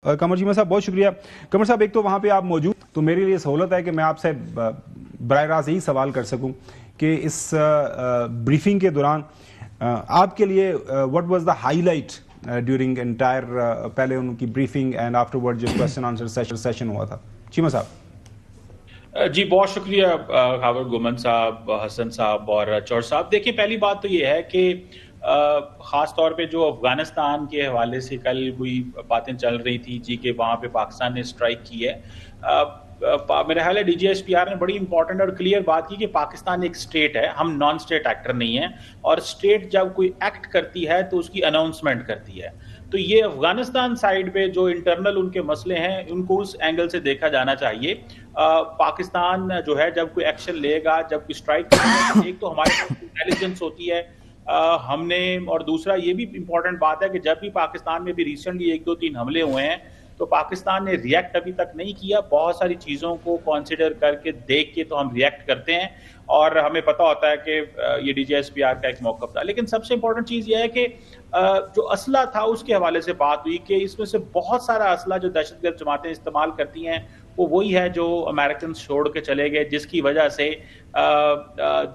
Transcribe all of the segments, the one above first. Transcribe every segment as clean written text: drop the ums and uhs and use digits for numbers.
कमर जी साहब बहुत शुक्रिया। कमर साहब, एक तो वहाँ पे आप मौजूद, तो मेरे लिए सहूलत है कि मैं आपसे बराह रास्त यही सवाल कर सकूं कि इस ब्रीफिंग के दौरान आपके लिए what was the highlight during entire पहले उनकी ब्रीफिंग एंड आफ्टरवर्ड जो क्वेश्चन आंसर सेशन हुआ था। चीमा साहब। जी बहुत शुक्रिया खावर गोमन साहब, हसन साहब और चौर साहब। देखिए, पहली बात तो ये है कि ख़ास तौर पे जो अफ़गानिस्तान के हवाले से कल कोई बातें चल रही थी जी कि वहाँ पे पाकिस्तान ने स्ट्राइक की है। मेरा ख्याल है DGSPR ने बड़ी इंपॉर्टेंट और क्लियर बात की कि पाकिस्तान एक स्टेट है, हम नॉन स्टेट एक्टर नहीं हैं, और स्टेट जब कोई एक्ट करती है तो उसकी अनाउंसमेंट करती है। तो ये अफगानिस्तान साइड पे जो इंटरनल उनके मसले हैं उनको उस एंगल से देखा जाना चाहिए। पाकिस्तान जो है जब कोई एक्शन लेगा, जब कोई स्ट्राइक करेगा, एक तो हमारे पास इंटेलिजेंस होती है हमने, और दूसरा ये भी इंपॉर्टेंट बात है कि जब भी पाकिस्तान में भी रिसेंटली 1-2-3 हमले हुए हैं तो पाकिस्तान ने रिएक्ट अभी तक नहीं किया। बहुत सारी चीज़ों को कंसिडर करके देख के तो हम रिएक्ट करते हैं और हमें पता होता है कि ये DGSPR का एक मौक़िफ़ था। लेकिन सबसे इंपॉर्टेंट चीज़ ये है कि जो असला था उसके हवाले से बात हुई कि इसमें से बहुत सारा असला जो दहशतगर्द जमातें इस्तेमाल करती हैं वो वही है जो अमेरिकन छोड़ के चले गए, जिसकी वजह से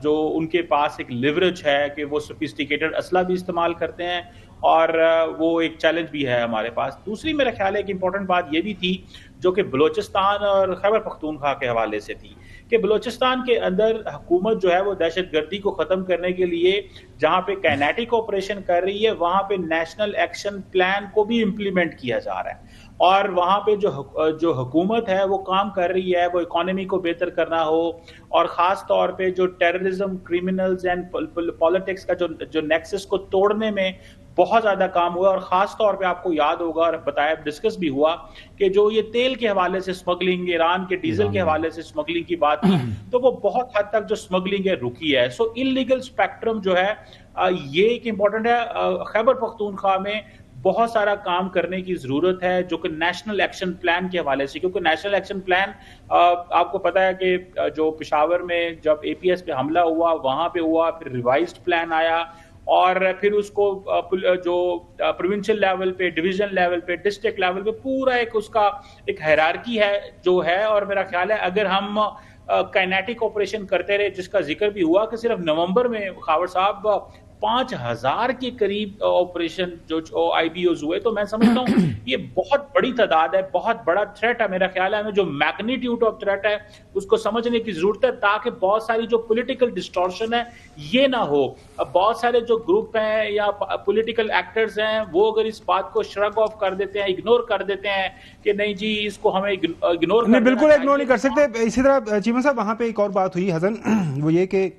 जो उनके पास एक लिवरेज है कि वो सोफिस्टिकेटेड असला भी इस्तेमाल करते हैं और वो एक चैलेंज भी है हमारे पास। दूसरी मेरा ख्याल है कि इंपॉर्टेंट बात ये भी थी जो कि बलूचिस्तान और खैबर पख्तूनख्वा के हवाले से थी कि बलूचिस्तान के अंदर हुकूमत जो है वो दहशतगर्दी को ख़त्म करने के लिए जहाँ पे काइनेटिक ऑपरेशन कर रही है वहाँ पे नेशनल एक्शन प्लान को भी इम्प्लीमेंट किया जा रहा है, और वहाँ पे जो हुकूमत है वो काम कर रही है वो इकोनॉमी को बेहतर करना हो, और ख़ास तौर पे जो टेररिज्म, क्रिमिनल्स एंड पॉलिटिक्स का जो नेक्सस को तोड़ने में बहुत ज़्यादा काम हुआ। और ख़ास तौर पे आपको याद होगा और बताया, डिस्कस भी हुआ कि जो ये तेल के हवाले से स्मगलिंग, ईरान के डीजल के हवाले से स्मगलिंग की बात की, तो वो बहुत हद तक जो स्मगलिंग है रुकी है। सो इलीगल स्पेक्ट्रम जो है ये एक इम्पॉर्टेंट है। खैबर पख्तूनख्वा में बहुत सारा काम करने की ज़रूरत है जो कि नेशनल एक्शन प्लान के हवाले से, क्योंकि नेशनल एक्शन प्लान आपको पता है कि जो पेशावर में जब APS पे हमला हुआ वहाँ पे हुआ, फिर रिवाइज्ड प्लान आया और फिर उसको जो प्रोविंशियल लेवल पे, डिवीजन लेवल पे, डिस्ट्रिक्ट लेवल पे पूरा एक उसका एक हायरार्की है जो है। और मेरा ख्याल है अगर हम काइनेटिक ऑपरेशन करते रहे, जिसका जिक्र भी हुआ कि सिर्फ नवंबर में खावर साहब 5000 के करीब ऑपरेशन जो IBOs हुए, तो मैं समझता हूँ ये बहुत बड़ी तादाद है, बहुत बड़ा थ्रेट है। मेरा ख्याल है हमें जो मैग्नीट्यूड ऑफ थ्रेट है उसको समझने की जरूरत है ताकि बहुत सारी जो पॉलिटिकल डिस्टॉर्शन है ये ना हो। अब बहुत सारे जो ग्रुप हैं या पॉलिटिकल एक्टर्स हैं वो अगर इस बात को श्रग ऑफ कर देते हैं, इग्नोर कर देते हैं कि नहीं जी इसको हमें इग्नोर नहीं, बिल्कुल इग्नोर नहीं कर सकते। इसी तरह चीमा साहब वहाँ पे एक और बात हुई हसन, वो ये कि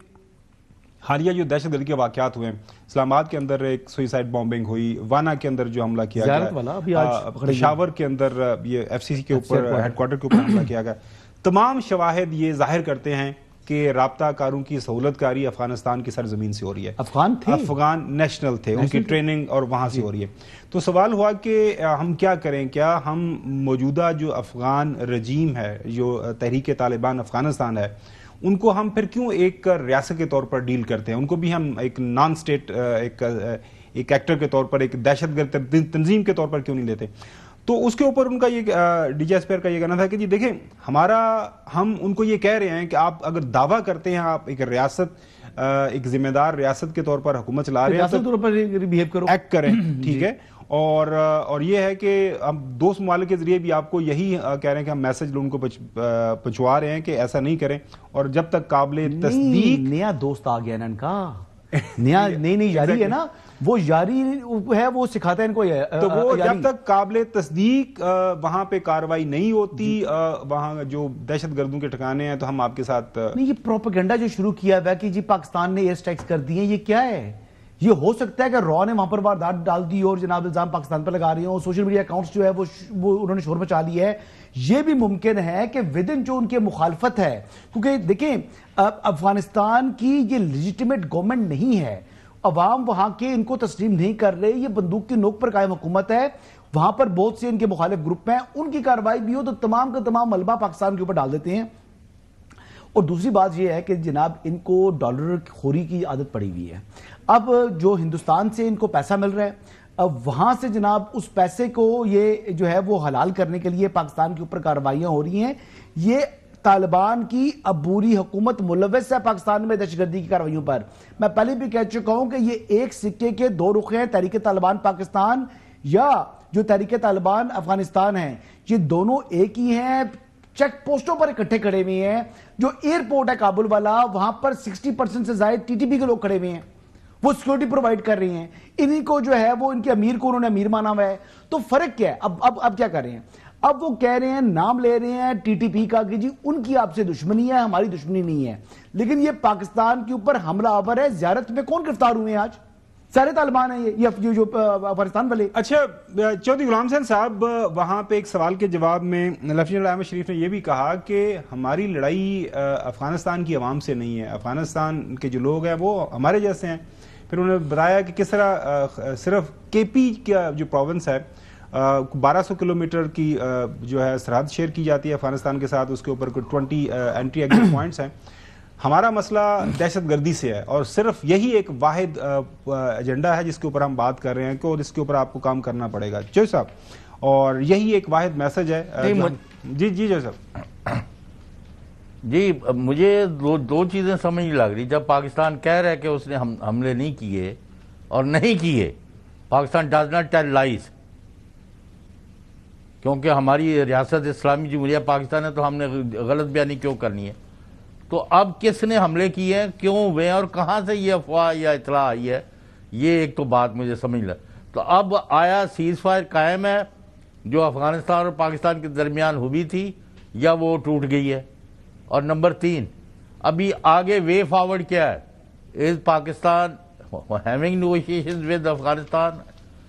हालिया जो दहशतगर्दी के वाक़यात हुए, इस्लामाबाद के अंदर एक सुइसाइड बॉम्बिंग हुई, वाना के अंदर जो हमला किया गया, पेशावर के अंदर ये FCC के ऊपर हेडक्वार्टर के ऊपर हमला किया गया, तमाम शवाहिद ये जाहिर करते हैं कि राब्ता कारों की सहूलतकारी अफगानिस्तान की सरजमीन से हो रही है। अफगान नेशनल थे, उनकी ट्रेनिंग और वहाँ से हो रही है। तो सवाल हुआ कि हम क्या करें, क्या हम मौजूदा जो अफगान रजीम है, जो तहरीक तालिबान अफगानिस्तान है, उनको हम फिर क्यों एक रियासत के तौर पर डील करते हैं, उनको भी हम एक नॉन स्टेट एक एक्टर के तौर पर, एक दहशतगर्द तंजीम के तौर पर क्यों नहीं लेते? तो उसके ऊपर उनका ये DGSPR का ये कहना था कि जी देखें, हम उनको ये कह रहे हैं कि आप अगर दावा करते हैं आप एक रियासत, एक जिम्मेदार रियासत के तौर पर हुकूमत चला रहे हैं तो बिहेव करो, एक्ट करें, ठीक है। और ये है कि हम दोस्त ममालिक के जरिए भी आपको यही कह रहे हैं कि हम मैसेज उनको पहुंचवा रहे हैं कि ऐसा नहीं करें, और जब तक काबिले तस्दीक नया दोस्त आ गया ना इनका, नया नई यारी है ना, वो यारी है, वो सिखाता है इनको। तो वो जब तक काबिले तस्दीक वहां पे कार्रवाई नहीं होती, वहां जो दहशतगर्दों के ठिकाने हैं, तो हम आपके साथ नहीं। ये प्रोपेगेंडा जो शुरू किया हुआ कि जी पाकिस्तान ने एयर स्ट्राइक्स कर दिए, ये क्या है? ये हो सकता है कि रॉ ने वहां पर वारदात डाल दी और जनाब इल्जाम पाकिस्तान पर लगा रही हो, सोशल मीडिया अकाउंट्स जो है वो उन्होंने शोर मचा लिया है। ये भी मुमकिन है कि विद इन जो उनके मुखालफत है, क्योंकि देखें अफगानिस्तान की ये लेजिटिमेट गवर्नमेंट नहीं है, अवाम वहां के इनको तस्लीम नहीं कर रहे, ये बंदूक की नोक पर कायम हुकूमत है, वहां पर बहुत से इनके मुखालिफ ग्रुप हैं, उनकी कार्रवाई भी हो तो तमाम का तमाम मलबा पाकिस्तान के ऊपर डाल देते हैं। और दूसरी बात यह है कि जनाब इनको डॉलर खोरी की आदत पड़ी हुई है। अब जो हिंदुस्तान से इनको पैसा मिल रहा है, اب وہاں سے جناب اس پیسے کو یہ جو ہے وہ حلال کرنے کے لیے پاکستان کے اوپر کارروائیاں ہو رہی ہیں. یہ طالبان کی عبوری حکومت ملوث ہے پاکستان میں دہشت گردی کی کارروائیوں پر. میں پہلے بھی کہہ چکا ہوں کہ یہ ایک سکے کے دو رخ ہیں. تحریک طالبان پاکستان یا جو تحریک طالبان افغانستان ہیں, یہ دونوں ایک ہی ہیں. چیک پوسٹوں پر اکٹھے کھڑے ہوئے ہیں. جو ایئرپورٹ ہے کابل والا, وہاں پر 60% سے زائد ٹی ٹی پی کے لوگ کھڑے ہوئے ہیں, وہ سیکورٹی پرووائڈ کر رہی ہیں. انہی کو جو ہے وہ ان کے امیر کو انہوں نے امیر مانا ہوا ہے. تو فرق کیا ہے؟ اب کیا کر رہے ہیں؟ اب وہ کہہ رہے ہیں, نام لے رہے ہیں ٹی ٹی پی کا کہ جی ان کی آپ سے دشمنی ہے, ہماری دشمنی نہیں ہے. لیکن یہ پاکستان کے اوپر حملہ آور ہے. زیارت میں کون گرفتار ہوئے ہیں آج؟ سارے طالبان ہیں یہ جو افغانستان والے. اچھا چودھری غلام حسین صاحب, وہاں پہ ایک سوال کے جواب میں لیفٹیننٹ جنرل احمد شریف نے یہ بھی کہا کہ ہماری لڑائی افغانستان کی عوام سے نہیں ہے, افغانستان کے جو لوگ ہیں وہ ہمارے جیسے ہیں. پھر انہوں نے بتایا کہ کس طرح صرف کے پی کا جو پروونس ہے 1200 کلومیٹر کی جو ہے سرحد شیئر کی جاتی ہے افغانستان کے ساتھ, اس کے اوپر کوئی 20 انٹری ایگزٹ پوائنٹس ہیں. ہمارا مسئلہ دہشت گردی سے ہے اور صرف یہی ایک واحد ایجنڈا ہے جس کے اوپر ہم بات کر رہے ہیں کہ اور اس کے اوپر آپ کو کام کرنا پڑے گا جو صاحب, اور یہی ایک واحد میسج ہے. جی جو صاحب. جی مجھے دو چیزیں سمجھ نہیں لگ رہی. جب پاکستان کہہ رہا ہے کہ اس نے حملے نہیں کیے اور نہیں کیے, پاکستان ڈز ناٹ ٹیل لائز, کیونکہ ہماری ریاست اسلامی جمہوریہ پاکستان ہے تو ہم نے غلط بیانی کیوں کرنی ہے؟ تو اب کس نے حملے کیے ہیں, کیوں ہوئے ہیں, اور کہاں سے یہ افواہ یا اطلاع آئی ہے, یہ ایک تو بات مجھے سمجھ لگ. تو اب آیا سیز فائر قائم ہے جو افغانستان اور پاکستان کے درمیان ہوئی تھی, یا وہ ٹوٹ گئی ہے؟ اور نمبر 3, ابھی آگے وے فارورڈ کیا ہے؟ Is Pakistan having negotiations with Afghanistan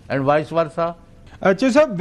and vice versa? اچھا صاحب